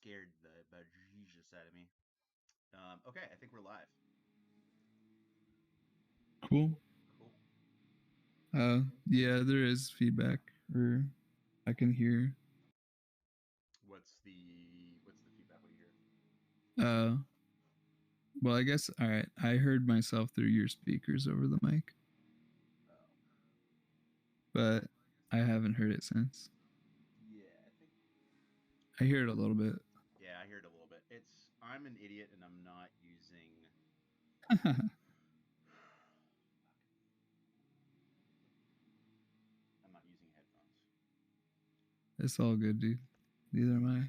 scared the bejesus out of me. Okay, I think we're live. Cool. Cool. Yeah, there is feedback, or I can hear. What's the feedback? What do you hear? Uh, well, I guess all right. I heard myself through your speakers over the mic, Oh, but I haven't heard it since. yeah, I think. I hear it a little bit. Yeah, I heard a little bit. I'm an idiot and I'm not using. I'm not using headphones. It's all good, dude. Neither am I.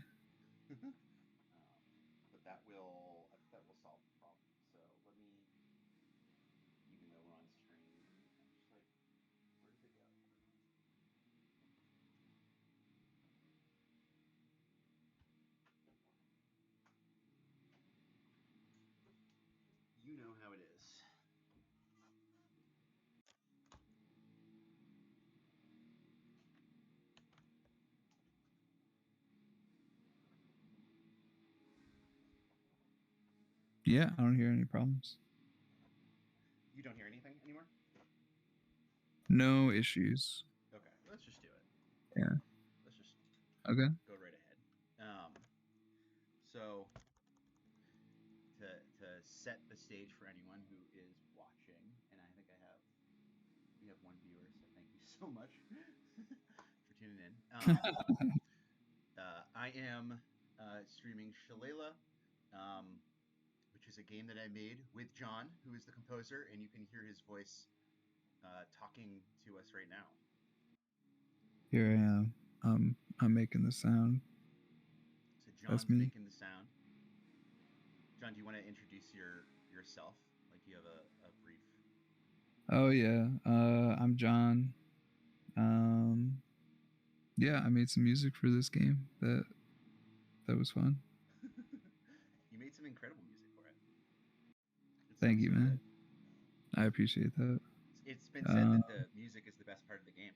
But I think that will solve the problem. So let me, even though we're on stream, I'm just like, where does it go? You know how it is. Yeah, I don't hear any problems. You don't hear anything anymore? No issues. Okay, let's just do it. Yeah. Let's just Okay. go right ahead. So to set the stage for anyone who is watching, and I think we have one viewer, so thank you so much for tuning in. I am streaming Shillelagh, um, which is a game that I made with John, who is the composer, and you can hear his voice talking to us right now. Here I am. I'm making the sound. So That's John's me. making the sound. John, do you want to introduce yourself? Like, do you have a brief? Oh yeah. I'm John. Um, yeah, I made some music for this game. That was fun. You made some incredible music for it. It Thank sounds you, so good. man. I appreciate that. It's been said Uh, that the music is the best part of the game.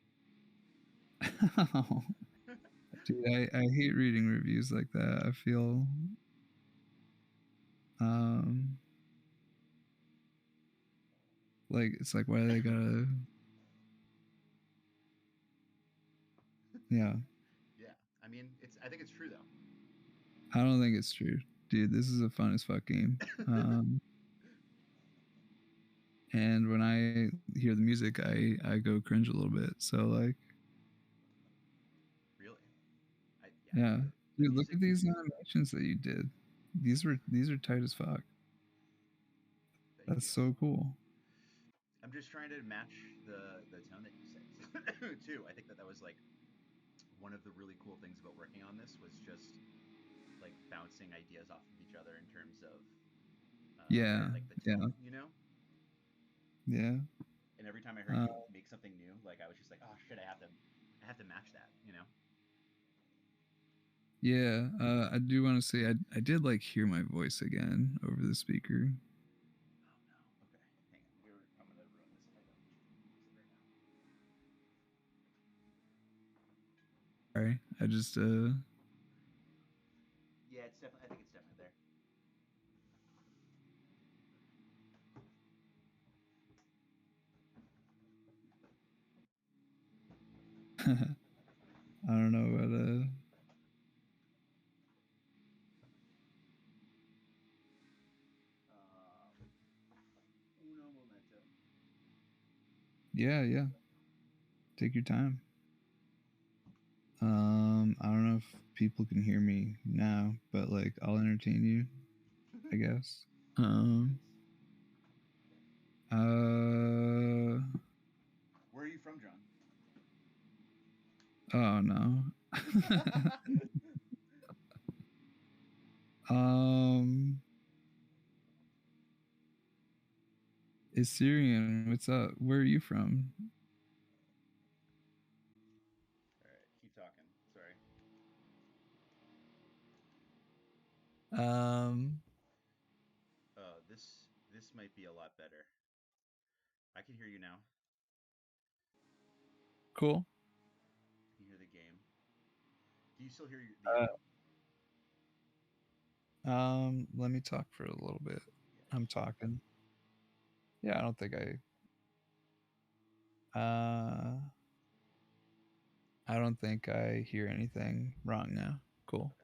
dude, I hate reading reviews like that. I feel um like it's like why they gotta yeah. Yeah, I mean, it's. I think it's true though. I don't think it's true. Dude, this is a fun as fuck game. And when I hear the music I go cringe a little bit. So like Really, yeah, yeah. the Dude, look music. at these animations that you did. These are tight as fuck. Thank That's you. so cool. I'm just trying to match the tone that you said too. I think that was like one of the really cool things about working on this was just like bouncing ideas off of each other in terms of Yeah. like the Yeah. tone, Yeah. And every time I heard Uh, you make something new, like I was just like, oh shit, I have to match that. yeah, I do want to say I did like hear my voice again over the speaker. Oh no. Okay, hang on. I'm gonna ruin this if I don't use it right now. Sorry, I just Yeah, it's definitely. I think it's definitely there. I don't know what Uno momento. yeah, yeah. Take your time. I don't know if people can hear me now, but like I'll entertain you, I guess. Um, Nice. uh, Where are you from, John? oh no. um, it's Syrian. What's up? Where are you from? All right, keep talking. Sorry. Um, This might be a lot better. I can hear you now. cool. I can hear the game. Do you still hear the audio? Let me talk for a little bit. Yeah, I'm sure. talking. Yeah, uh I don't think I hear anything wrong now. Cool.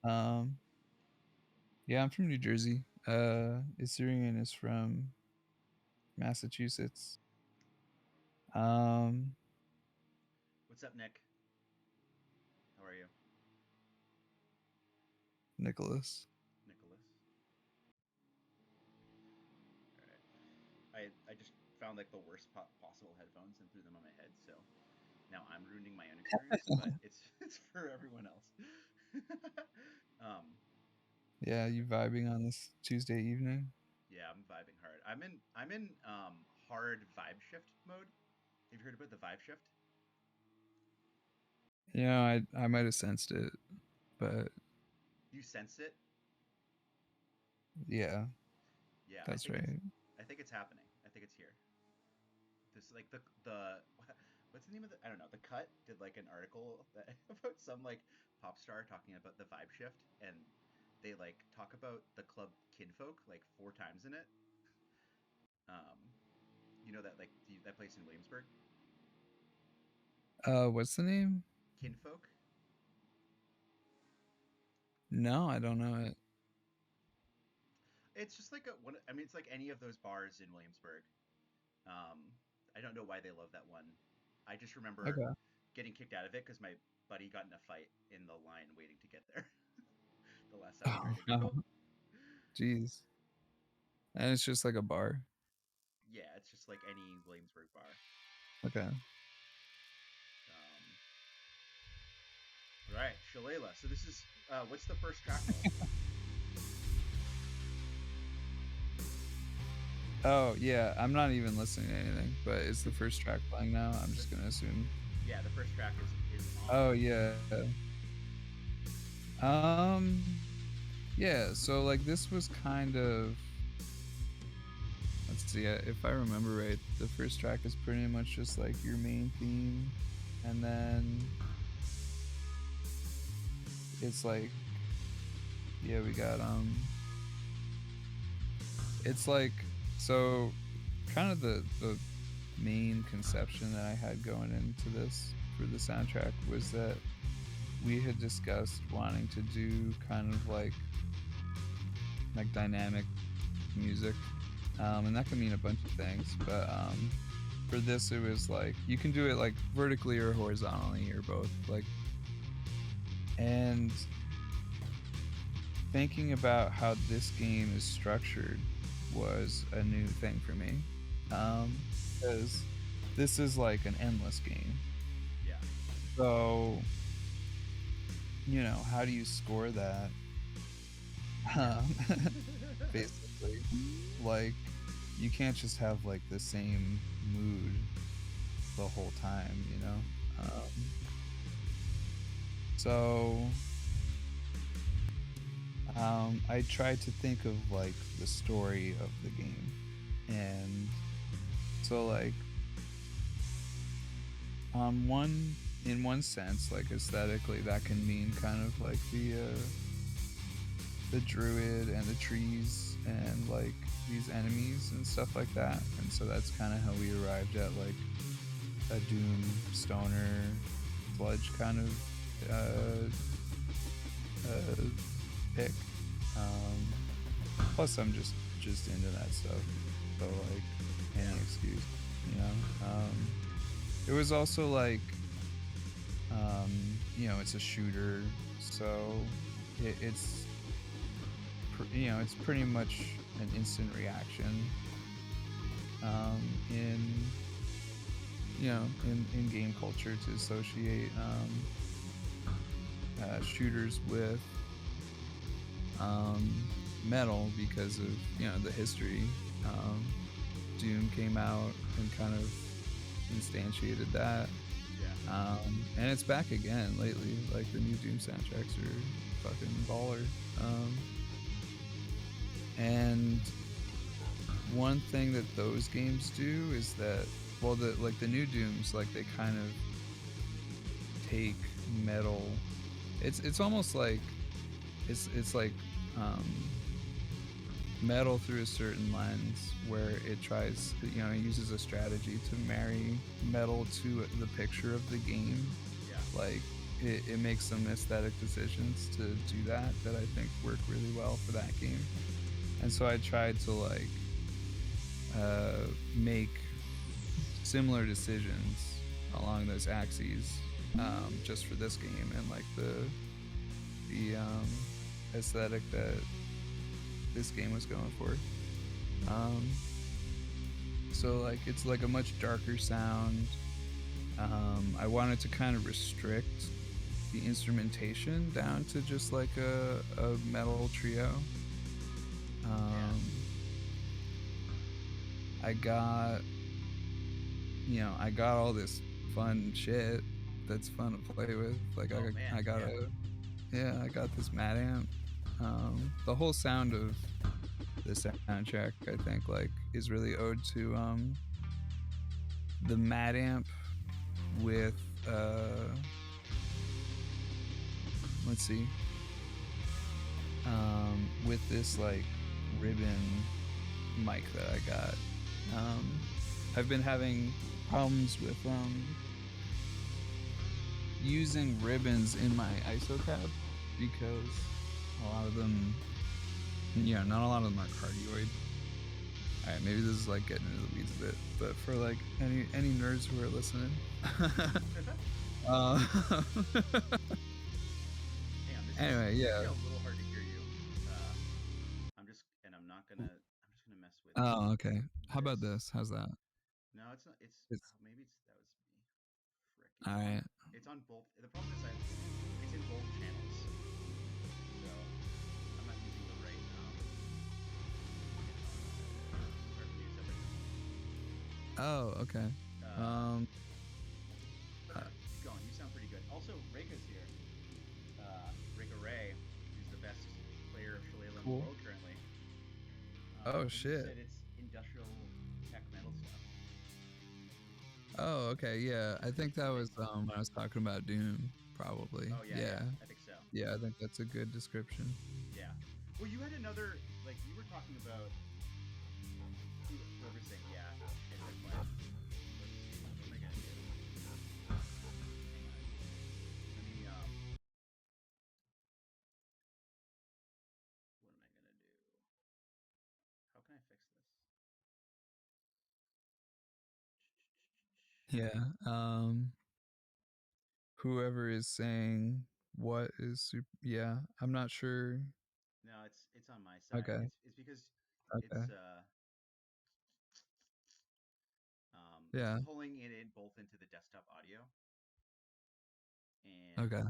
Okay. Um yeah, I'm from New Jersey. Assyrian is from Massachusetts. Um What's up, Nick? How are you, Nicholas. Nicholas? All right. I just found like the worst possible headphones and threw them on my head. So now I'm ruining my own experience, but it's it's for everyone else. um, Yeah, you vibing on this Tuesday evening? yeah, I'm vibing hard. I'm in hard vibe shift mode. Have you heard about the vibe shift? You know, I might have sensed it, but You sense it? yeah, Yeah, that's right. I think it's happening. I think it's here. This like the what's the name of the I don't know. The Cut did like an article that about some like pop star talking about the vibe shift, and they like talk about the club Kinfolk like four times in it. Um, you know that like that place in Williamsburg, What's the name? Kinfolk. No, I don't know it. It's just like a one. I mean, it's like any of those bars in Williamsburg. Um, I don't know why they love that one. I just remember Okay. getting kicked out of it because my buddy got in a fight in the line waiting to get there the last time we tried to Oh, go. jeez. And it's just like a bar. Yeah, it's just like any Williamsburg bar. Okay. All right, Shillelagh. So this is what's the first track called? Oh, yeah, I'm not even listening to anything, but it's the first track playing now. I'm The, just gonna assume. yeah, the first track is on. Oh, yeah. Um, yeah, so like this was kind of, let's see, if I remember right, the first track is pretty much just like your main theme, and then it's like, yeah, we got it's like, so kind of the main conception that I had going into this for the soundtrack was that we had discussed wanting to do kind of like dynamic music, and that can mean a bunch of things, but for this it was like you can do it like vertically or horizontally or both, like, and thinking about how this game is structured was a new thing for me, because this is like an endless game. Yeah. So, you know, how do you score that? Yeah. Um, basically, like, you can't just have like the same mood the whole time, you know? So, I tried to think of like the story of the game. And so, like, in one sense, like aesthetically, that can mean kind of like the druid and the trees and like these enemies and stuff like that. And so that's kind of how we arrived at like a doom stoner sludge kind of pick. Plus, I'm just into that stuff. So like Yeah. any excuse, you know. It was also like, you know, it's a shooter, so it's you know, it's pretty much an instant reaction, in, you know, in game culture to associate shooters with metal because of, you know, the history. Doom came out and kind of instantiated that, Yeah. and it's back again lately. Like the new Doom soundtracks are fucking baller. And one thing that those games do is that, well, the new Dooms, like they kind of take metal. It's almost like it's like metal through a certain lens where it tries, it uses a strategy to marry metal to the picture of the game. Yeah. Like it makes some aesthetic decisions to do that I think work really well for that game. And so I tried to like make similar decisions along those axes just for this game, and like the aesthetic that this game was going for. So like it's like a much darker sound. I wanted to kind of restrict the instrumentation down to just like a metal trio. I got all this fun shit that's fun to play with. Like I got I got this Mad Amp. The whole sound of the soundtrack, I think, like is really owed to the Mad Amp with let's see, with this like ribbon mic that I got. I've been having problems with using ribbons in my ISO cab because a lot of them, not a lot of them are cardioid. All right, maybe this is like getting into the weeds a bit, but for like any nerds who are listening, anyway, yeah. A little hard to hear you. I'm just gonna mess with. Oh, okay. How about this? How's that? No, it's not. It's maybe that was me. Frickin'. All right. It's on both. The problem is it's in both channels, so I'm not using the right. Oh, okay. Keep going. You sound pretty good. Also, Reika's here. Reika Ray, who's the best player of Shillelagh in the world currently. Oh shit! Said it's industrial tech metal stuff. Oh, okay, yeah. I think that was when I was talking about Doom, probably. Oh yeah. I think so. Yeah, I think that's a good description. Yeah. Well, you had another, like you were talking about whoever's saying, yeah. What am I gonna do? Hang on. Let me what am I gonna do? How can I fix this? Yeah. Whoever is saying what is super, yeah, I'm not sure. No, it's on my side. Okay. It's because okay. it's pulling it in both into the desktop audio, and okay.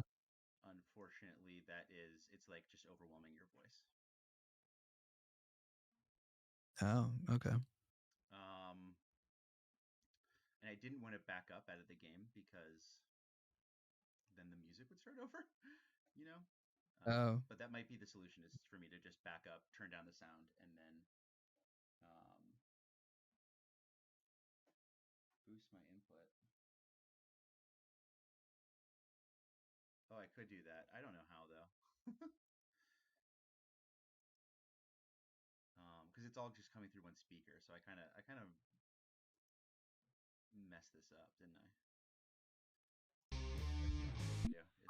Unfortunately it's like just overwhelming your voice. Oh, okay. And I didn't want to back up out of the game because then the music would start over, you know. But that might be the solution, is for me to just back up, turn down the sound, and then boost my input. Oh, I could do that. I don't know how though. Because it's all just coming through one speaker, so I kind of messed this up, didn't I?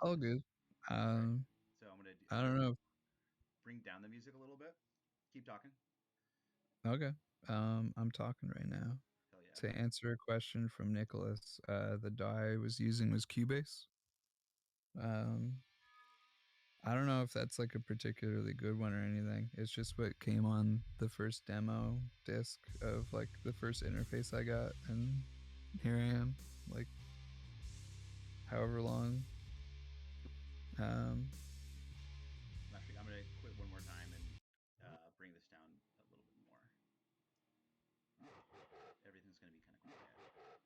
All good. Right. So I'm gonna. I don't know. Bring down the music a little bit. Keep talking. Okay. I'm talking right now. Hell yeah. To answer a question from Nicholas, the DAW I was using was Cubase. I don't know if that's like a particularly good one or anything. It's just what came on the first demo disc of like the first interface I got, and here I am, like however long. Actually, I'm gonna quit one more time and bring this down a little bit more. Everything's gonna be kind of quiet.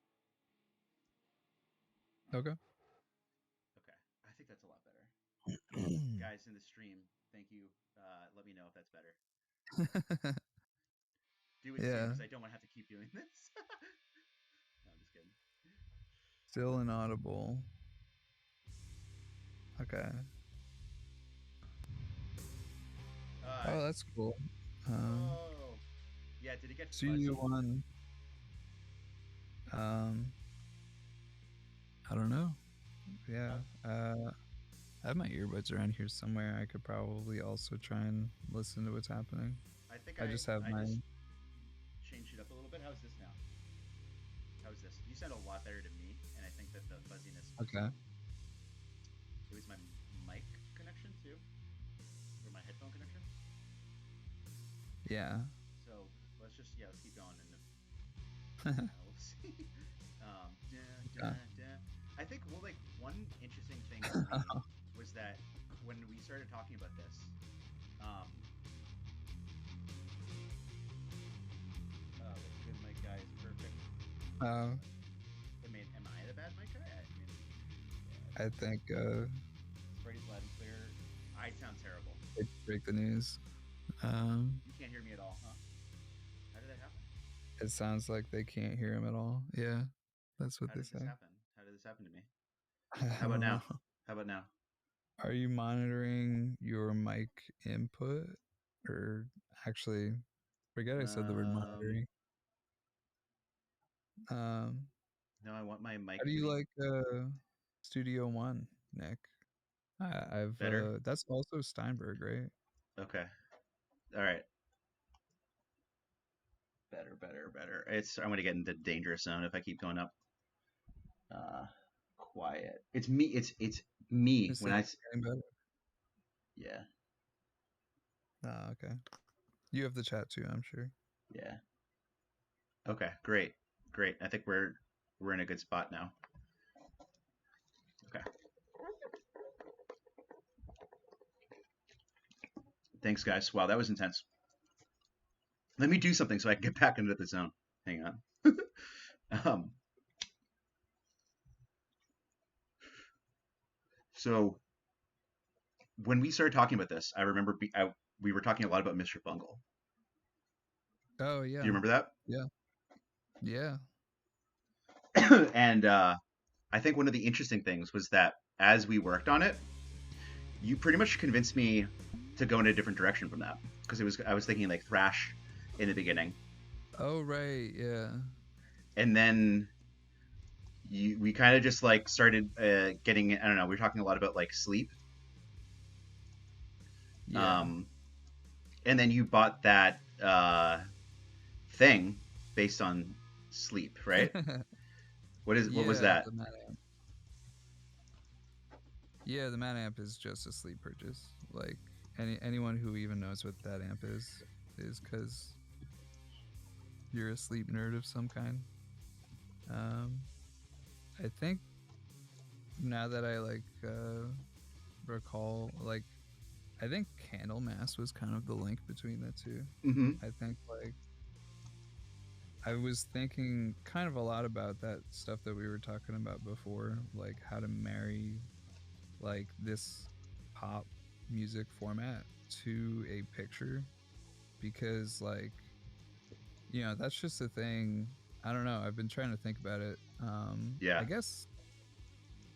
Okay. Okay, I think that's a lot better. Guys in the stream, thank you. Let me know if that's better. Do it soon, because I don't want to have to keep doing this. No, I'm just kidding. Still inaudible. Okay. that's cool. Whoa. Yeah, did it get Studio fuzzy? One. Um, I don't know. Yeah. Uh, I have my earbuds around here somewhere. I could probably also try and listen to what's happening. I think I just have I just mine. changed it up a little bit. How's this now? How's this? You sound a lot better to me, and I think that the fuzziness was Okay. it was my mic connection too, or my headphone connection. Yeah. So let's keep going, and Okay. we'll see. I think like one interesting thing for me was that when we started talking about this, um, the good mic guy is perfect. uh, I mean, am I the bad mic guy? I mean, I think Brady's loud and clear. I sound terrible. I break the news. You can't hear me at all, huh? How did that happen? It sounds like they can't hear him at all. Yeah, that's what How they did this say. happen? How did this happen to me? I How about don't now? know. How about now? Are you monitoring your mic input, or actually, forget I said the word Um, monitoring. Um, no, I want my how mic do to you be like Studio One, Nick? I've better. that's also Steinberg, right? Okay. All right. Better. I'm gonna get into dangerous zone if I keep going up. Uh, quiet. It's me. It's me Is when that I. getting better? Yeah. Ah, okay. You have the chat too, I'm sure. Yeah. Okay. Great. I think we're in a good spot now. Okay. Thanks, guys. Wow, that was intense. Let me do something so I can get back into the zone. Hang on. um, so when we started talking about this, I remember we were talking a lot about Mr. Bungle. Oh Do you yeah, remember that? yeah, yeah, And I think one of the interesting things was that as we worked on it, you pretty much convinced me to go in a different direction from that because it was I was thinking like thrash in the beginning, oh right, yeah, and then we kind of just like started getting I don't know we were talking a lot about like sleep, yeah. um, and then you bought that thing based on sleep, right? What was Yeah, that? the Mad Amp. Yeah, the Mad Amp is just a sleep purchase. Like anyone who even knows what that amp is because you're a sleep nerd of some kind. Um, I think now that I recall, like I think Candlemass was kind of the link between the two. Mm-hmm. I think like I was thinking kind of a lot about that stuff that we were talking about before, like how to marry like this pop music format to a picture because like that's just a thing. I don't know, I've been trying to think about it. Yeah. I guess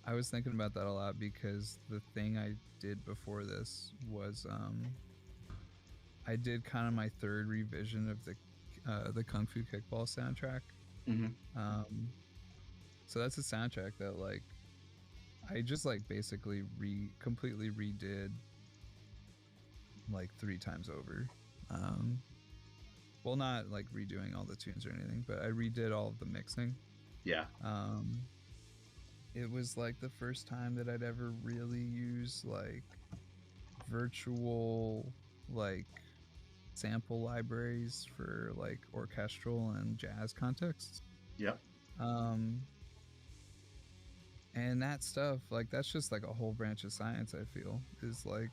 I was thinking about that a lot because the thing I did before this was I did kind of my third revision of the Kung Fu Kickball soundtrack. Mm-hmm. um so that's a soundtrack that like I just like basically completely redid like 3 times over. Um, well, not like redoing all the tunes or anything, but I redid all of the mixing. Yeah. Um, it was like the first time that I'd ever really used like virtual like sample libraries for like orchestral and jazz contexts. Yep. Um, and that stuff, like that's just like a whole branch of science. I feel is like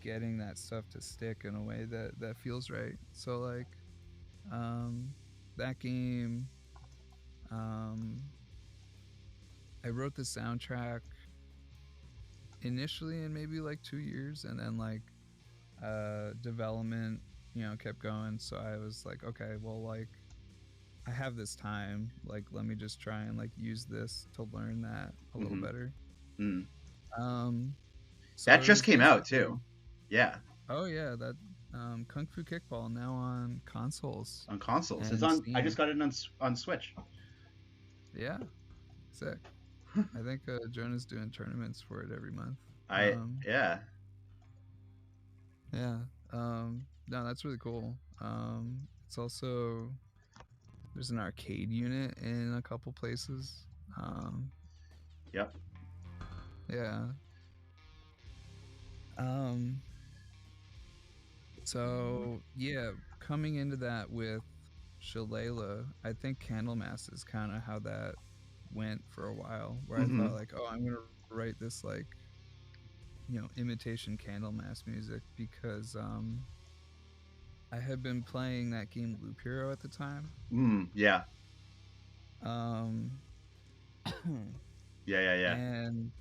getting that stuff to stick in a way that feels right. So like um that game, um I wrote the soundtrack initially in maybe like 2 years, and then like development kept going, so I was like, okay, well, like I have this time, like let me just try and like use this to learn that a little Mm-hmm. better. Mm. um That so it just was came out basically too. Yeah. Oh yeah, that Kung Fu Kickball now on consoles on consoles. It's and on. I Steam. just got it on Switch. Yeah, sick. I think Jonah's doing tournaments for it every month. I yeah. Yeah. No, that's really cool. It's also there's an arcade unit in a couple places. Um, Yep. yeah. Um, so yeah, coming into that with Shillelagh, I think Candlemass is kind of how that went for a while, where I Mm-hmm. thought like, oh, I'm gonna write this like, imitation Candlemass music because I had been playing that game Loop Hero at the time. Yeah. Um, Yeah. Yeah. Yeah. and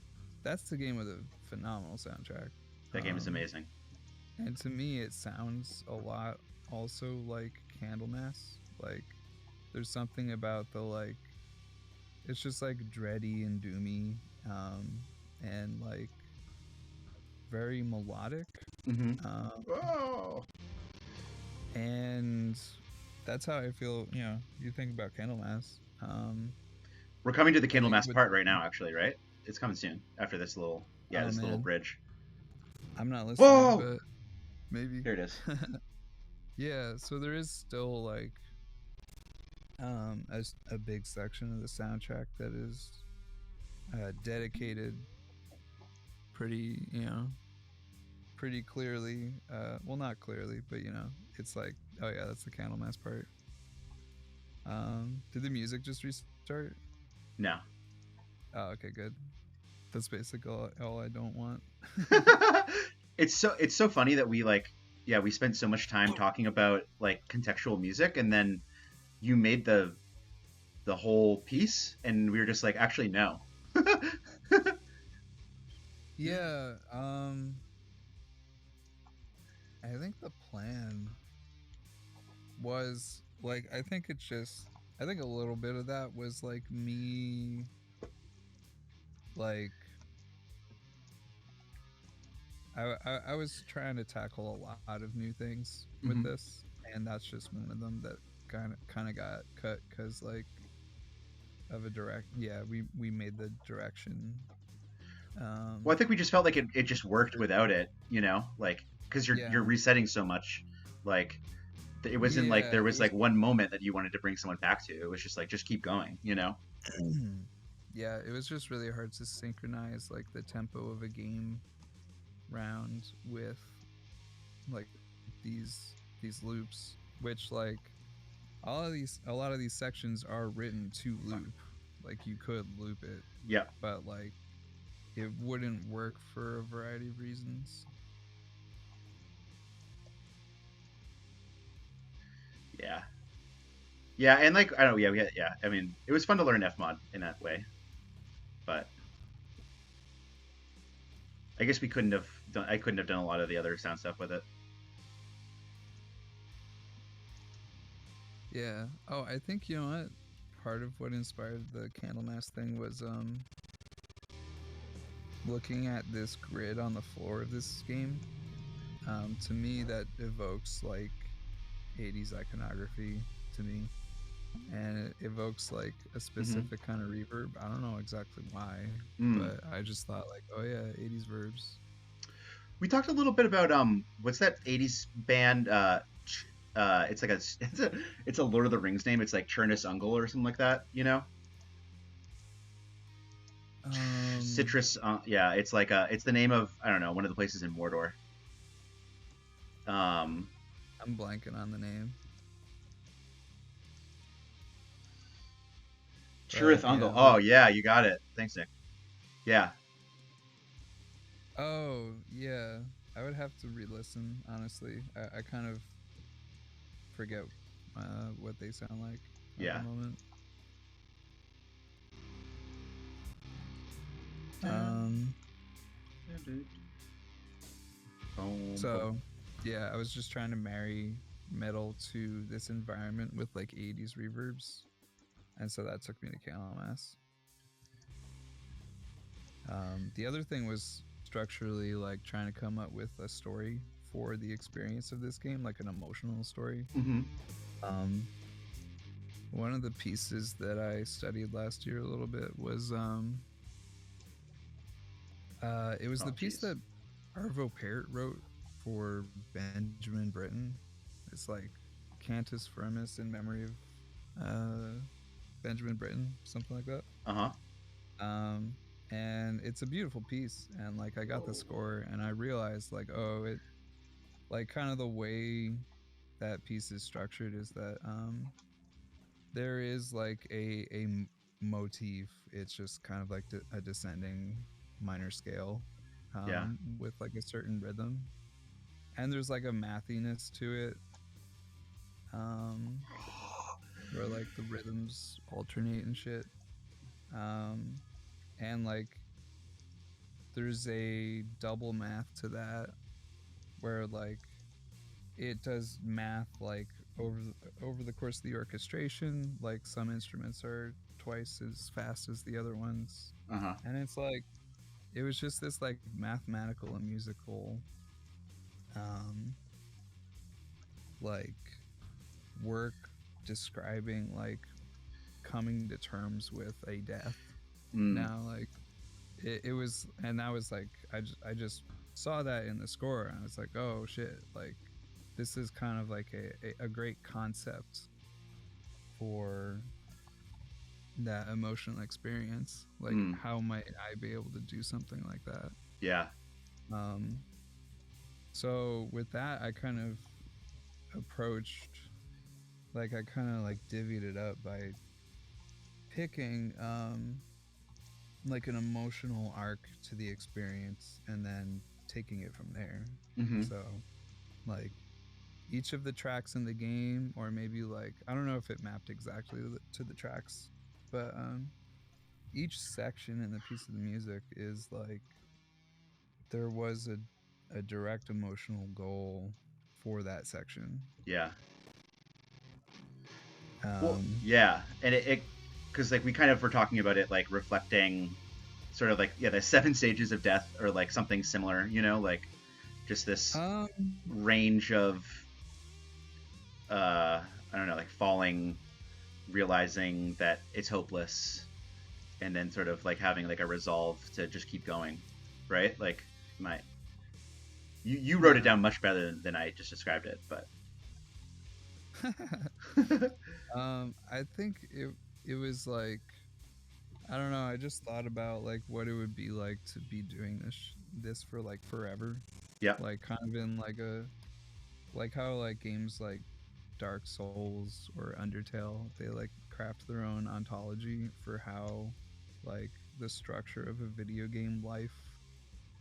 that's the game with a phenomenal soundtrack. That game is Um, amazing. and to me, it sounds a lot also like Candlemass. Like, there's something about the like, it's just like dready and doomy, and like very melodic. Mm-hmm. Um, Oh. and that's how I feel. You think about Candlemass. We're coming to the I think Candlemass with part right now, actually, right? It's coming soon after this little, yeah, oh this little man, bridge. I'm not listening, Whoa! but maybe. Here it is. Yeah, so there is still like a big section of the soundtrack that is dedicated pretty, pretty clearly. Well, not clearly, but it's like, oh yeah, that's the Candlemass part. Did the music just restart? No. Oh, okay, good. That's basically all I don't want. It's so funny that we like, yeah, we spent so much time talking about like contextual music, and then you made the whole piece, and we were just like, actually, no. Yeah, I think the plan was like, I think a little bit of that was like me, like I was trying to tackle a lot of new things with Mm-hmm. this, and that's just one of them that kind of got cut because like of a direct. Yeah, we made the direction. Well, I Um, think we just felt like it just worked without it, like because you're yeah, resetting so much, like it wasn't like yeah, there it was was. like one moment that you wanted to bring someone back to. It was just like just keep going. Yeah, it was just really hard to synchronize like the tempo of a game round with like these loops, which like a lot of these sections are written to loop. Like you could loop it, Yeah, but like it wouldn't work for a variety of reasons. yeah, yeah, and like I don't know, yeah, yeah. I mean, it was fun to learn Fmod in that way, but I guess we couldn't have done. I couldn't have done a lot of the other sound stuff with it. Yeah. Oh, I think you know what? Part of what inspired the Candlemass thing was looking at this grid on the floor of this game. To me, that evokes like 80s iconography to me, and it evokes like a Mm-hmm. specific kind of reverb. I don't know exactly why, Mm. but I just thought like, oh yeah, 80s verbs. We talked a little bit about what's that '80s band? It's like it's a Lord of the Rings name. It's like Chernus Ungle or something like that. Um, Citrus. Yeah, it's like it's the name of I don't know one of the places in Mordor. Um, I'm blanking on the name, Cherith but Ungle. yeah, Oh yeah, you got it. Thanks, Nick. Yeah, oh yeah, I would have to re-listen. Honestly, I kind of forget what they sound like at the yeah. moment. Um, Boom, boom. so yeah, I was just trying to marry metal to this environment with like 80s reverbs, and so that took me to KLMS. The other thing was structurally like trying to come up with a story for the experience of this game, like an emotional story. Mm-hmm. One of the pieces that I studied last year a little bit was it was Oh, the piece jeez. that Arvo Pärt wrote for Benjamin Britten. It's like Cantus Firmus in memory of Benjamin Britten, something like that. Uh-huh. Um, and it's a beautiful piece. And like I got the score, and I realized like, oh, it like kind of the way that piece is structured is that there is like a motif. It's just kind of like a descending minor scale Yeah. with like a certain rhythm, and there's like a mathiness to it, um, where like the rhythms alternate and shit, um, and like there's a double math to that where like it does math like over the course of the orchestration, like some instruments are twice as fast as the other ones, Uh-huh. and it's like it was just this like mathematical and musical um like work describing like coming to terms with a death. Mm. Now like it was, and that was like I just saw that in the score, and I was like, oh shit, like this is kind of like a great concept for that emotional experience. Like Mm. how might I be able to do something like that? Yeah. um so with that I kind of approached, like I kind of like divvied it up by picking like an emotional arc to the experience and then taking it from there. Mm-hmm. So like each of the tracks in the game, or maybe like I don't know if it mapped exactly to the tracks, but each section in the piece of the music is like there was a direct emotional goal for that section. Yeah. Well, um yeah. And it because like we kind of were talking about it like reflecting sort of like, yeah, the seven stages of death or like something similar, like just this um range of I don't know, like falling, realizing that it's hopeless, and then sort of like having like a resolve to just keep going, right? Like my you wrote it yeah. down much better than I just described it, but I think it was like I don't know. I just thought about like what it would be like to be doing this for like forever, yeah. like kind of in like a like how like games like Dark Souls or Undertale, they like craft their own ontology for how like the structure of a video game life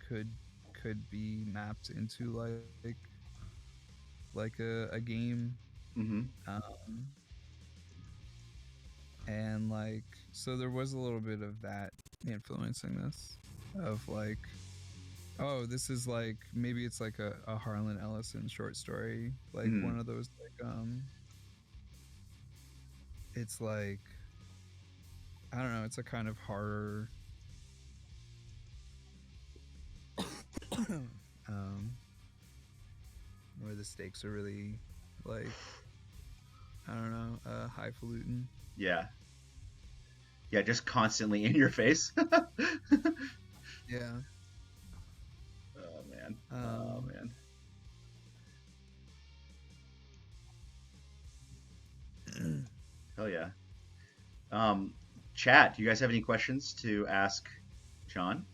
could could be mapped into like a game. Mm-hmm. um and like so there was a little bit of that influencing this, of like, oh, this is like maybe it's like a Harlan Ellison short story, like Mm. one of those like it's like I don't know, it's a kind of horror um where the stakes are really like I don't know, highfalutin. Yeah. Yeah, just constantly in your face. Yeah. Oh man. Oh um man. Hell yeah. Um, Chat, do you guys have any questions to ask John?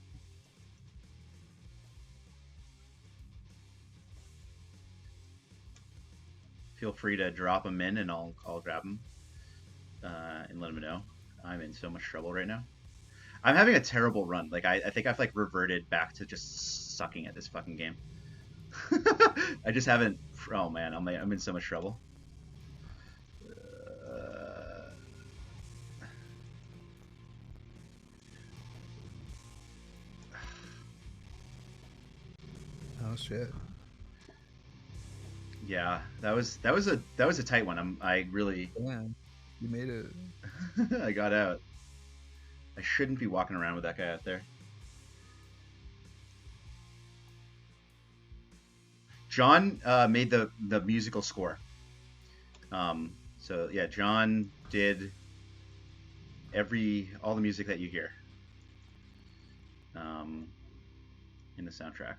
Feel free to drop them in, and I'll grab them and let them know. I'm in so much trouble right now. I'm having a terrible run. Like I think I've like reverted back to just sucking at this fucking game. I just haven't. Oh man, I'm in so much trouble. Uh, oh shit. yeah, that was a tight one. I really Yeah, you made it. I got out. I shouldn't be walking around with that guy out there. John made the musical score. So yeah, John did all the music that you hear um, in the soundtrack,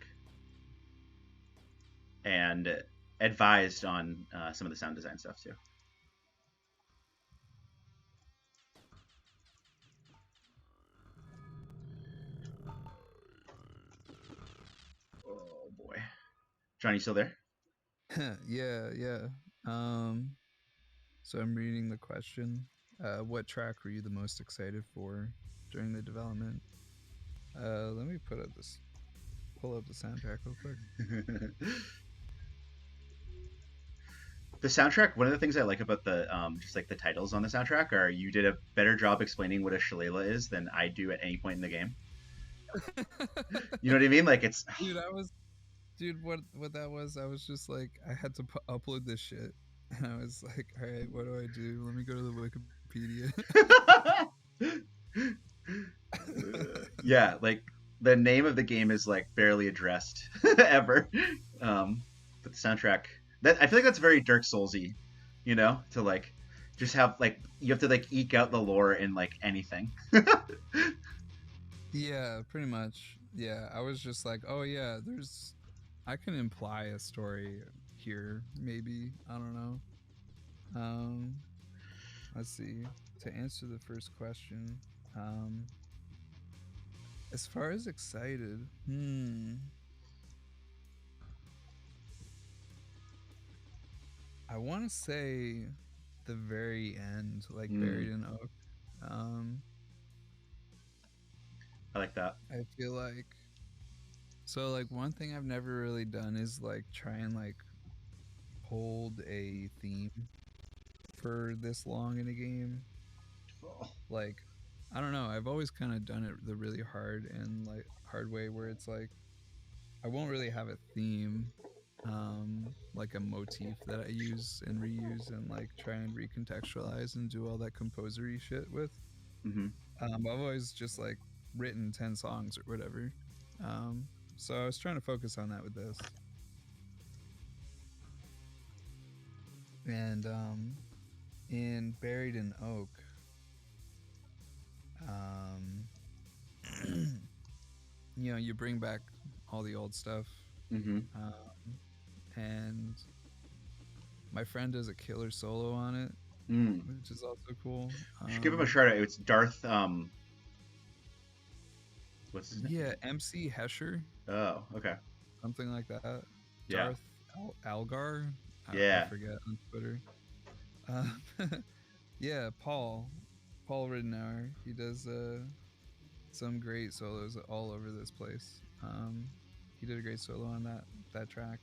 and advised on some of the sound design stuff too. Oh boy, John, you still there? Yeah, yeah. Um, so I'm reading the question. What track were you the most excited for during the development? Let me pull up the soundtrack real quick. The soundtrack. One of the things I like about the just like the titles on the soundtrack are you did a better job explaining what a shillelagh is than I do at any point in the game. You know what I mean? Like it's Dude, what that was, I was just like, I had to upload this shit, and I was like, all right, what do I do? Let me go to the Wikipedia. yeah, like the name of the game is like barely addressed ever. But the soundtrack that I feel like that's very Dark Soulsy, you know, to like just have like you have to like eke out the lore in like anything. Yeah, pretty much. Yeah, I was just like, oh yeah, I can imply a story here, maybe. I don't know. Um, let's see. To answer the first question, um, as far as excited, I want to say the very end, like Mm, Buried in Oak. Um, I like that. I feel like like one thing I've never really done is like try and like hold a theme for this long in a game. Like, I don't know. I've always kind of done it the really hard way where it's like I won't really have a theme, like a motif that I use and reuse and like try and recontextualize and do all that composery shit with. Hmm. I've always just like written 10 songs or whatever. Um, so I was trying to focus on that with this. And in Buried in Oak, um, you bring back all the old stuff. Hmm. Um, and my friend does a killer solo on it, Mm. which is also cool. We should give him a shout out. It's Darth. What's his name? Yeah, MC Hesher, Oh, okay. something like that. Yeah. Darth Algar, I Yeah. forget on Twitter. Uh, yeah, Paul Ridenour. He does some great solos all over this place. He did a great solo on that track.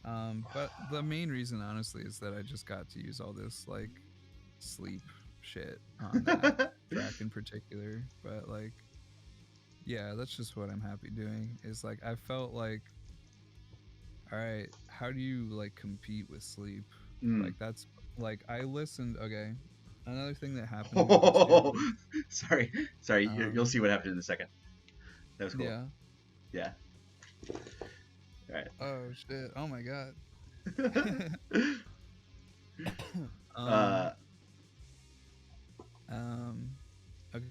But the main reason, honestly, is that I just got to use all this like sleep shit on that track in particular. But like, yeah, that's just what I'm happy doing. Is like I felt like, all right, how do you like compete with sleep? Mm. Like that's like I listened. Okay, another thing that happened to me last year Oh, was, sorry, sorry. You'll um, see what happened in a second. That was cool. yeah. Yeah. All right. Oh shit. Oh my god. um. uh, Um. Okay.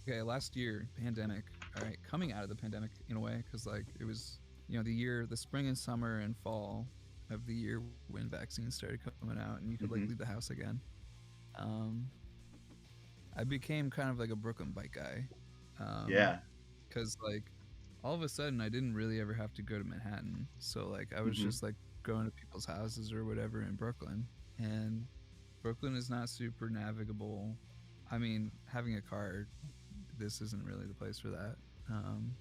Okay, last year, pandemic. All right, coming out of the pandemic in a way, because like it was, the spring and summer and fall of the year when vaccines started coming out and you could like mhm. leave the house again. Um, I became kind of like a Brooklyn bike guy, Yeah. because like all of a sudden I didn't really ever have to go to Manhattan, so like I was Hmm. just like going to people's houses or whatever in Brooklyn, and Brooklyn is not super navigable. I mean, having a car, this isn't really the place for that. Um,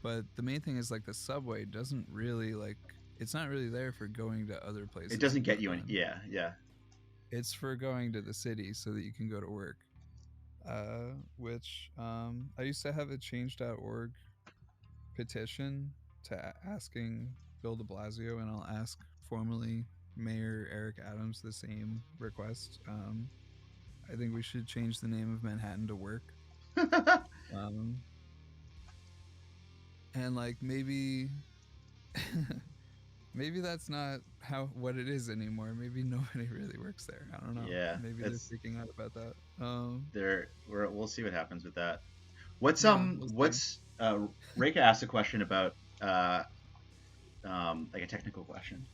but the main thing is like the subway doesn't really like it's not really there for going to other It places doesn't in get you any. Brooklyn. Yeah. Yeah. It's for going to the city so that you can go to work. Which I used to have a change.org petition to asking Bill de Blasio, and I'll ask formally Mayor Eric Adams the same request. I think we should change the name of Manhattan to Work. Um, and like maybe Maybe that's not what it is anymore. Maybe nobody really works there. I don't know. Yeah, Maybe they're it's freaking out about that. we'll see what happens with that. What's Yeah, we'll see. Reka asked a question about like a technical question.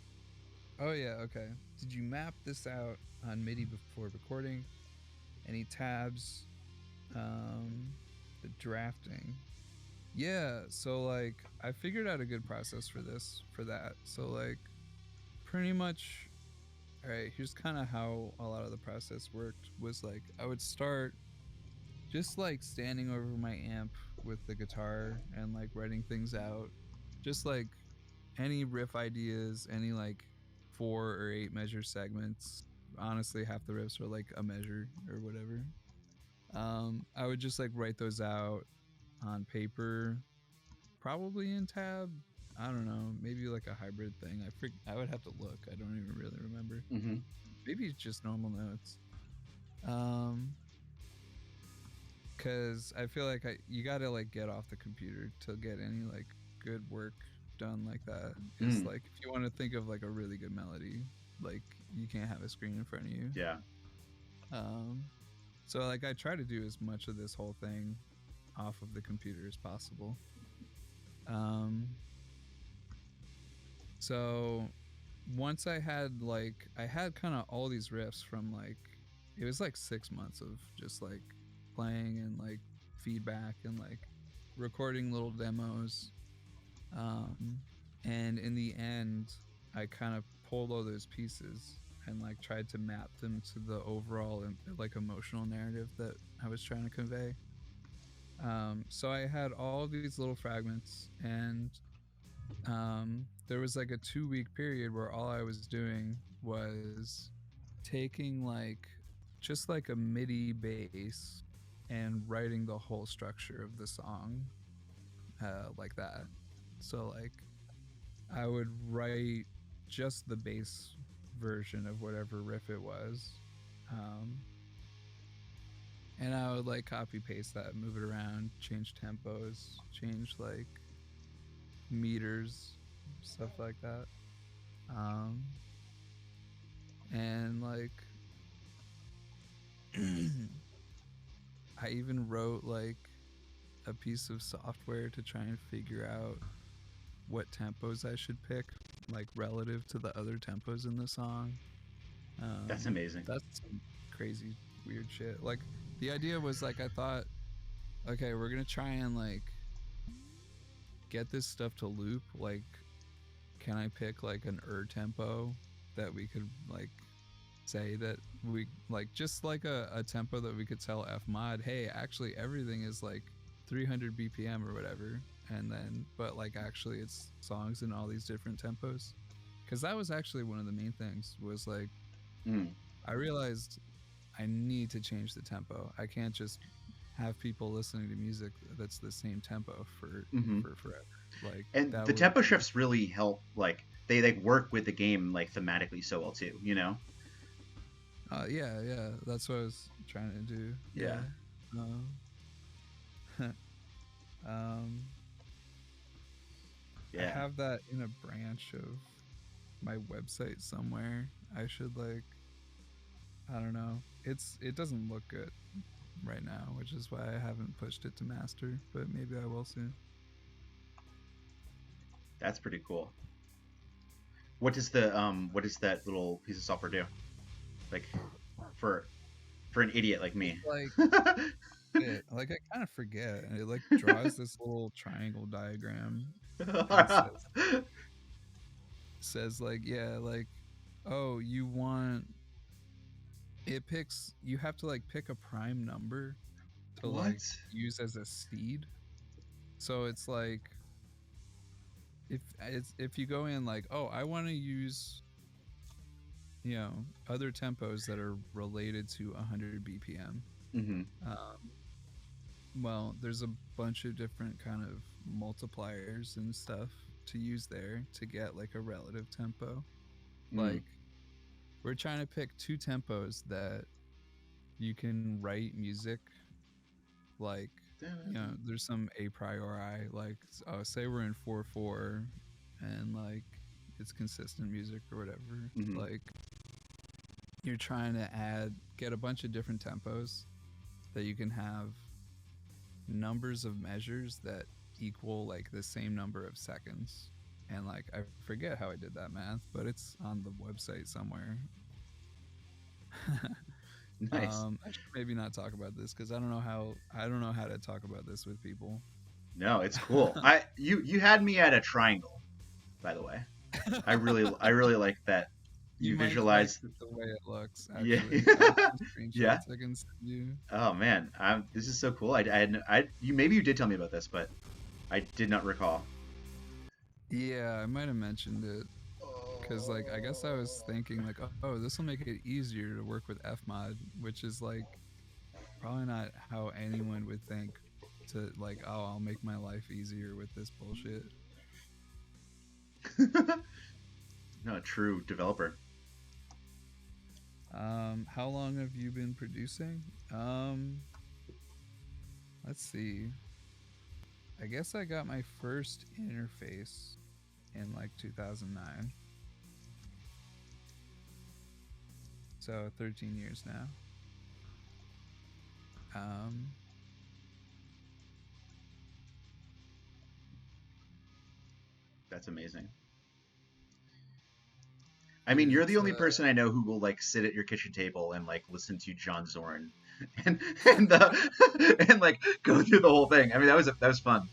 Oh yeah, okay. Did you map this out on MIDI before recording? Any tabs? The drafting. Yeah, so like I figured out a good process for that. So like pretty much all right, here's kind of how a lot of the process worked was like I would start just like standing over my amp with the guitar and like writing things out. Just like any riff ideas, any like 4 or 8 measure segments. Honestly, half the riffs are like a measure or whatever. I would just like write those out on paper, probably in tab. I don't know, maybe like a hybrid thing. I would have to look. I don't even really remember. Mm-hmm. Maybe it's just normal notes. Um, cause I feel like you gotta like get off the computer to get any like good work done like that. Cause Mm. like if you want to think of like a really good melody, like you can't have a screen in front of you. Yeah. Um, so like I try to do as much of this whole thing off of the computer as possible. Um, so once I had kind of all these riffs from like it was like 6 months of just like playing and like feedback and like recording little demos. Um, and in the end, I kind of pulled all those pieces and like tried to map them to the overall like emotional narrative that I was trying to convey. So I had all these little fragments, and there was like a 2 week period where all I was doing was taking like just like a MIDI bass and writing the whole structure of the song like that. So like I would write just the bass version of whatever riff it was. Um, and I would like copy paste that, move it around, change tempos, change like meters, stuff like that. Um, and like I even wrote like a piece of software to try and figure out what tempos I should pick, like relative to the other tempos in the song. That's amazing. That's some crazy weird shit. Like the idea was like I thought, okay, we're gonna try and like get this stuff to loop. Like, can I pick like an tempo that we could like say that we like just like a tempo that we could tell F mod, hey, actually everything is like 300 BPM or whatever, and then but like actually it's songs in all these different tempos. Because that was actually one of the main things was like Mm. I realized I need to change the tempo. I can't just have people listening to music that's the same tempo Mm-hmm. for forever. Like And that the would tempo be shifts really help. Like they like work with the game like thematically so well too. You know. yeah, that's what I was trying to do. Yeah. Yeah. Um, I Yeah. have that in a branch of my website somewhere. I should like I don't know. It doesn't look good right now, which is why I haven't pushed it to master, but maybe I will soon. That's pretty cool. What does that little piece of software do? Like for an idiot like It's me. like like I kind of forget, and it like draws this little triangle diagram and says like yeah, like oh, you want it picks you have to like pick a prime number to like What? use as a seed. So it's like if you go in like, oh, I want to use other tempos that are related to 100 BPM. Mm-hmm. Um, well, there's a bunch of different kind of multipliers and stuff to use there to get like a relative tempo. Mm. Like we're trying to pick 2 tempos that you can write music like there's some a priori like say we're in 4/4 and like it's consistent music or whatever. Hmm. Like you're trying to get a bunch of different tempos that you can have numbers of measures that equal like the same number of seconds. And like I forget how I did that math, but it's on the website somewhere. Nice. I should maybe not talk about this because I don't know how to talk about this with people. No, it's cool. You had me at a triangle, by the way. I really like that You you might like visualize. the way it looks. Yeah. Actually, I have some Yeah. screenshots I can send you. Oh man, this is so cool. I had you maybe you did tell me about this, but I did not recall. Yeah, I might have mentioned it because like I guess I was thinking like, oh, this will make it easier to work with Fmod, which is like probably not how anyone would think to like, oh, I'll make my life easier with this bullshit. No, a true developer. How long have you been producing? Let's see. I guess I got my first interface in like 2009. So 13 years now. Um, That's amazing. I mean, dude, you're the it's only person I know who will like sit at your kitchen table and like listen to John Zorn, and and like go through the whole thing. I mean, that was fun.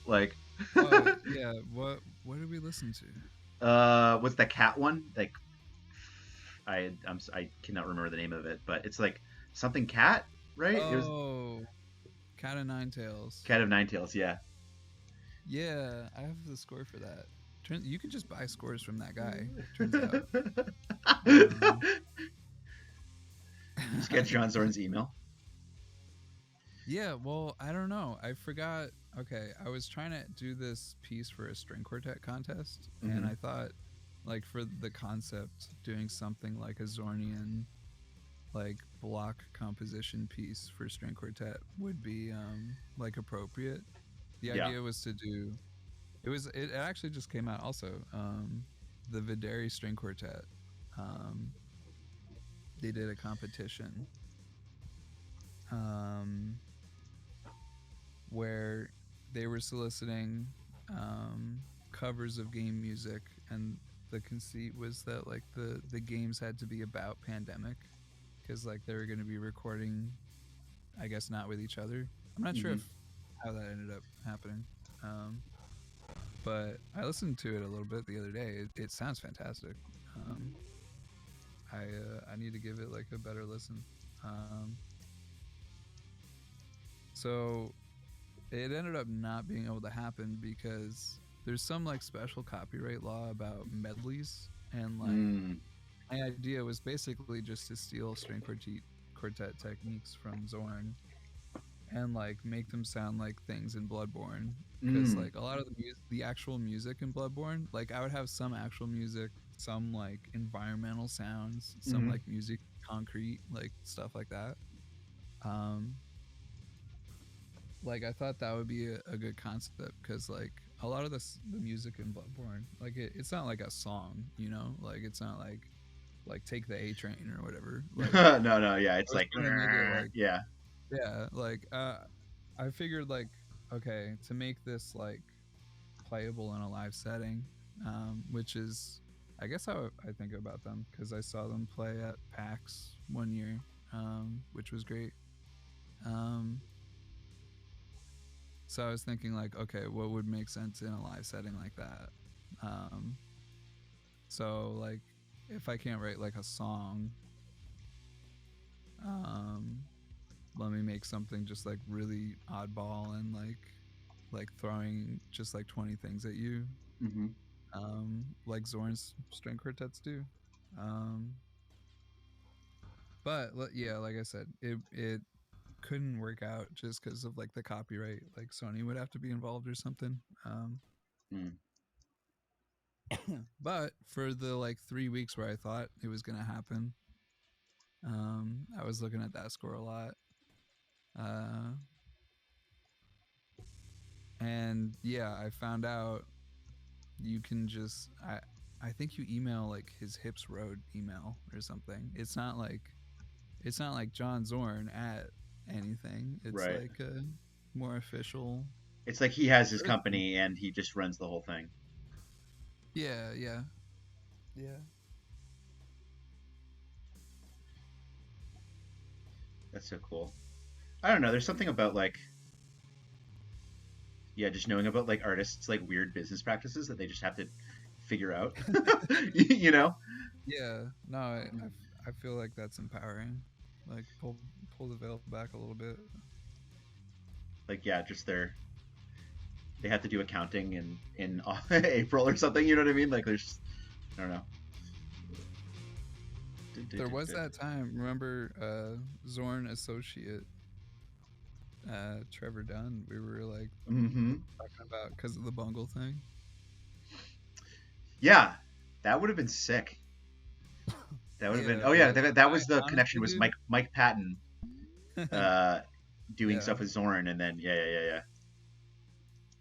Like, oh yeah, what did we listen to? what's that cat one? Like, I cannot remember the name of it, but it's like something cat, right? It was Oh, Cat of Nine Tails. Cat of Nine Tails. Yeah. Yeah, I have the score for that. You can just buy scores from that guy. Turns out. Um, Just get John Zorn's email. yeah, well, I don't know. I forgot. Okay, I was trying to do this piece for a string quartet contest, and Hmm. I thought, like, for the concept, doing something like a Zornian, like, block composition piece for string quartet would be, like, appropriate. The Yeah. idea was to do. It actually just came out also. The Videri string quartet. Um, they did a competition. Um, where they were soliciting covers of game music, and the conceit was that like the games had to be about pandemic because like they were going to be recording, I guess not with each other. I'm not sure Hmm. if how that ended up happening, um, but I listened to it a little bit the other day. It sounds fantastic. um, I need to give it like a better listen. um, so it ended up not being able to happen because there's some like special copyright law about medleys, and like Mm. my idea was basically just to steal quartet techniques from Zorn and like make them sound like things in Bloodborne, because Mm. like a lot of the actual music in Bloodborne, like I would have some actual music, some like environmental sounds, some Hmm. like music concrete, like stuff like that. um like I thought that would be a good concept because like a lot of the music in Bloodborne, like it's not like a song, you know, like it's not like take the A train or whatever. Like No, no, yeah, I it's was like, trying to make it like, yeah. yeah, like I figured like, okay, to make this like playable in a live setting, which is I guess how I think about them because I saw them play at PAX one year, which was great. um So I was thinking like, okay, what would make sense in a live setting like that? Um, so like, if I can't write like a song, um, let me make something just like really oddball and like throwing just like 20 things at you, Hmm. like Zorn's string quartets do. Um, but yeah, like I said, it couldn't work out just because of like the copyright. Like Sony would have to be involved or something. Mm. But for the like 3 weeks where I thought it was gonna happen, I was looking at that score a lot. Uh, and yeah, I found out you can just I think you email like his Hips Road email or something. It's not like John Zorn at anything. It's Right. like a more official It's like he has his person. company and he just runs the whole thing. Yeah, yeah. Yeah. That's so cool. I don't know. There's something about like, yeah, just knowing about like artists like weird business practices that they just have to figure out. You know? Yeah. No, I feel like that's empowering. Like pull the veil back a little bit. Like yeah, just they have to do accounting in April or something. You know what I mean? Like there's I don't know. There was that time, remember Zorn associate Trevor Dunn, we were like Mm-hmm. talking about because of the bungle thing. Yeah, that would have been sick. That would have been. Yeah, Oh yeah, but that I was the connection. honestly, Was dude. Mike Patton uh, doing Yeah, stuff with Zorn, and then yeah.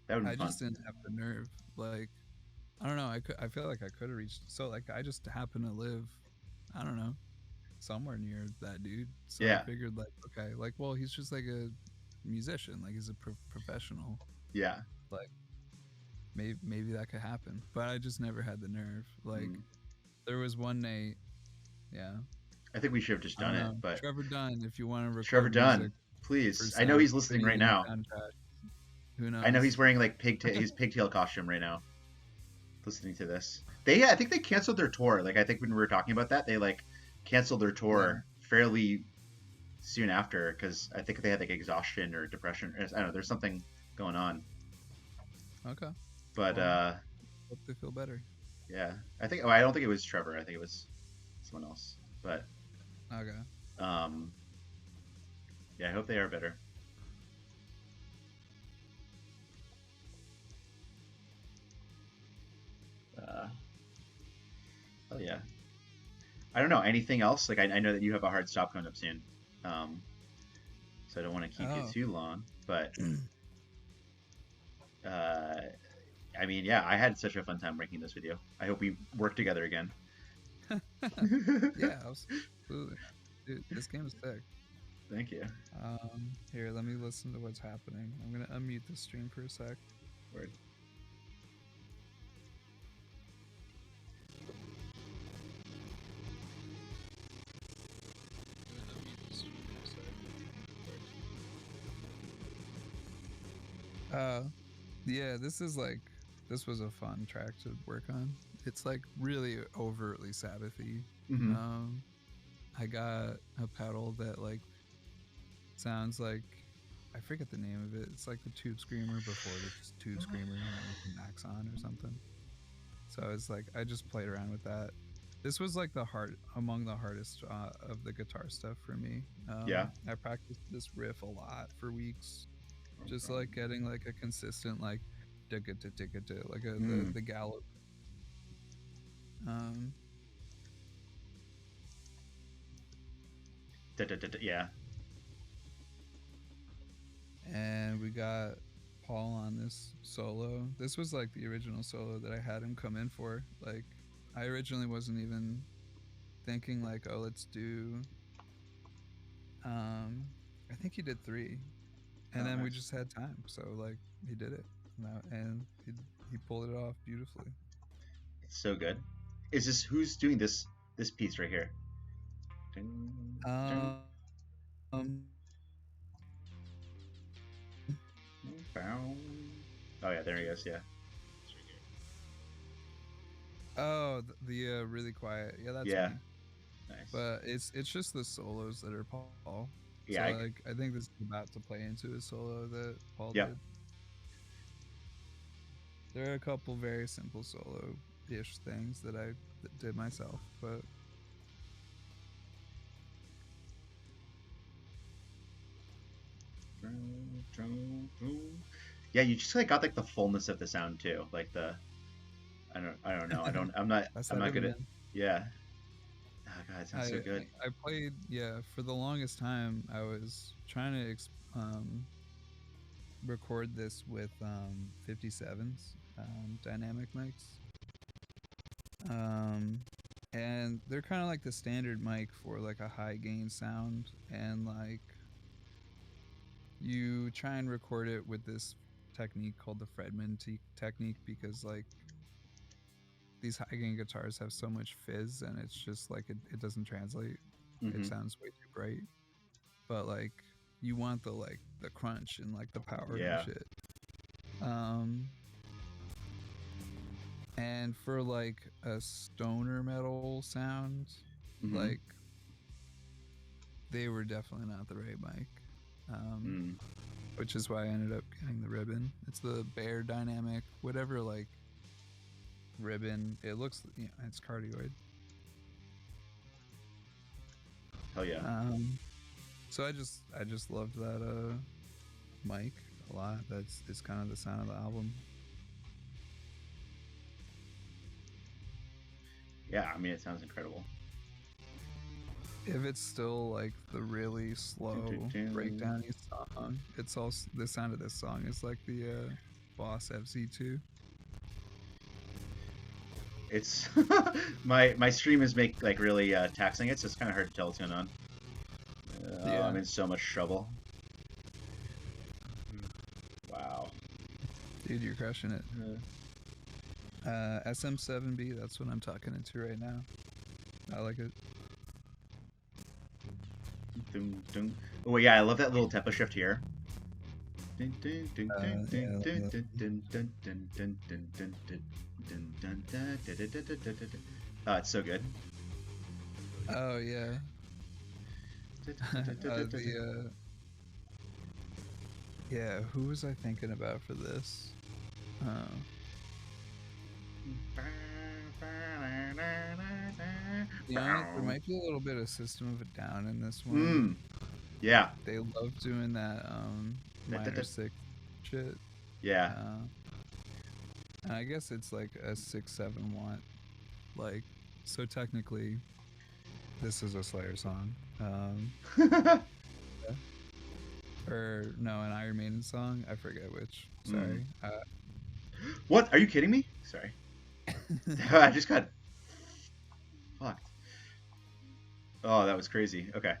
That would have I been fun. just didn't have the nerve. Like, I don't know. I feel like I could have reached. So like, I just happen to live, I don't know, somewhere near that dude. So I Yeah, figured like, okay, like, well, he's just like a musician. Like, he's a professional. yeah. Like, maybe that could happen. But I just never had the nerve. Like, Mm. there was one night. Yeah, I think we should have just I done don't it, know. but Trevor Dunn, if you want to Trevor record music Dunn, for please. I know sound he's for listening right any now. soundtrack, who I know knows? he's wearing like his pigtail costume right now, listening to this. I think they canceled their tour. Like I think when we were talking about that, they like canceled their Yeah. tour fairly soon after because I think they had like exhaustion or depression. I don't know. There's something going on, Okay. but Well, hope they feel better. yeah, I think. Oh, I don't think it was Trevor. I think it was someone else. But Okay. um, yeah, I hope they are better. Uh, oh yeah. I don't know anything else. Like I know that you have a hard stop coming up soon, um, so I don't want to keep you Oh. too long. But uh, I mean, yeah, I had such a fun time making this video. I hope we work together again. Yeah, absolutely. Dude, this game is sick. Thank you. Here, let me listen to what's happening. I'm gonna unmute the stream for a sec. Word. Yeah, this was a fun track to work on. It's like really overtly Sabbathy. Mm-hmm. I got a pedal that like sounds like, I forget the name of it. It's like the Tube Screamer before the Tube Screamer with an Axon or something. So it's like I just played around with that. This was like among the hardest of the guitar stuff for me. Yeah. I practiced this riff a lot for weeks, just like getting like a consistent like like the gallop. Yeah. And we got Paul on this solo. This was like the original solo that I had him come in for. Like, I originally wasn't even thinking like, oh, let's do. I think he did 3, and then we just had time, so like he did it, and he pulled it off beautifully. It's so good. Is this who's doing this piece right here? Um. Oh yeah, there he is. Yeah. Oh, the really quiet. Yeah, that's Yeah. me. Nice. But it's just the solos that are Paul. Yeah. So like I think this is about to play into a solo that Paul Yep. did. There are a couple very simple solo-ish things that I did myself, but yeah, you just like got like the fullness of the sound too. Like I don't know. I'm not good at yeah. Oh god, it sounds so good. I played, yeah, for the longest time I was trying to record this with 57s, dynamic mics. And they're kind of like the standard mic for like a high gain sound, and like you try and record it with this technique called the Fredman technique, because like these high gain guitars have so much fizz, and it's just like it doesn't translate. It sounds way too bright, but like you want the crunch and like the power and shit. And for like a stoner metal sound, like they were definitely not the right mic. Which is why I ended up getting the Ribbon. It's the Bear Dynamic, whatever, like Ribbon. It looks, it's cardioid. Hell yeah. So I just loved that mic a lot. It's kind of the sound of the album. Yeah, I mean, it sounds incredible. If it's still like the really slow breakdowny song, it's also the sound of this song is like the Boss FZ2. It's my stream is really taxing it, so it's kind of hard to tell what's going on. I'm in so much trouble. Wow, dude, you're crushing it. SM7B, that's what I'm talking into right now. I like it. Oh yeah, I love that little tempo shift here. Oh, it's so good. Oh yeah. Yeah, who was I thinking about for this? Yeah, there might be a little bit of System of a Down in this one. Yeah. They love doing that minor 6 shit. Yeah. And I guess it's like a 6/7 watt. Like, so technically this is a Slayer song. Or no, an Iron Maiden song. I forget which. Sorry. What? Are you kidding me? Sorry. I just got fucked. Oh, that was crazy. Okay.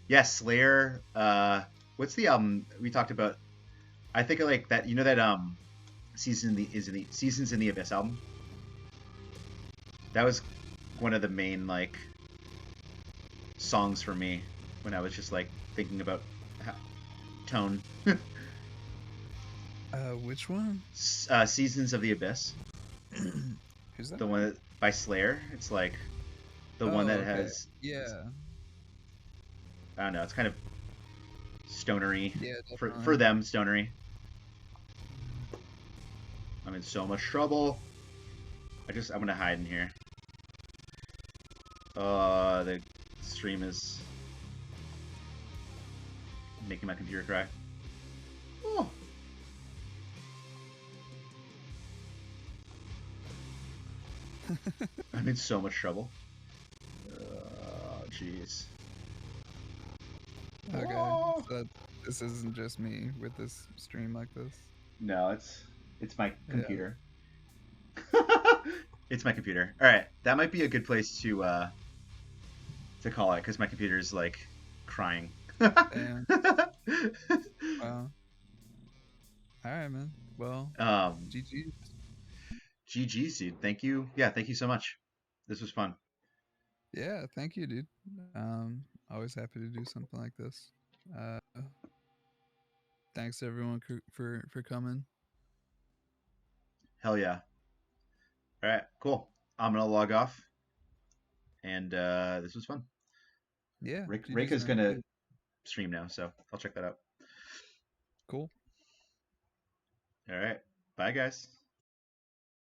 Yes, Slayer. What's the we talked about? I think I like that. You know that Seasons in the Abyss album. That was one of the main like songs for me when I was just like thinking about tone. Which one? Seasons of the Abyss. Who's that? The one by Slayer. It's like the one that has. Yeah. I don't know. It's kind of stonery. Yeah, for them, stonery. I'm in so much trouble. I'm gonna hide in here. The stream is making my computer cry. Oh. I'm in so much trouble. Jeez. Okay, so this isn't just me with this stream like this. No, it's my computer. Yeah. It's my computer. All right, that might be a good place to call it because my computer is like crying. Damn. Wow. All right, man. Well, GG. GG's, dude. Thank you. Yeah, thank you so much. This was fun. Yeah, thank you, dude. Always happy to do something like this. Thanks everyone for coming. Hell yeah. All right, cool. I'm gonna log off, and this was fun. Yeah, Rick is gonna stream now, so I'll check that out. Cool. All right, bye guys.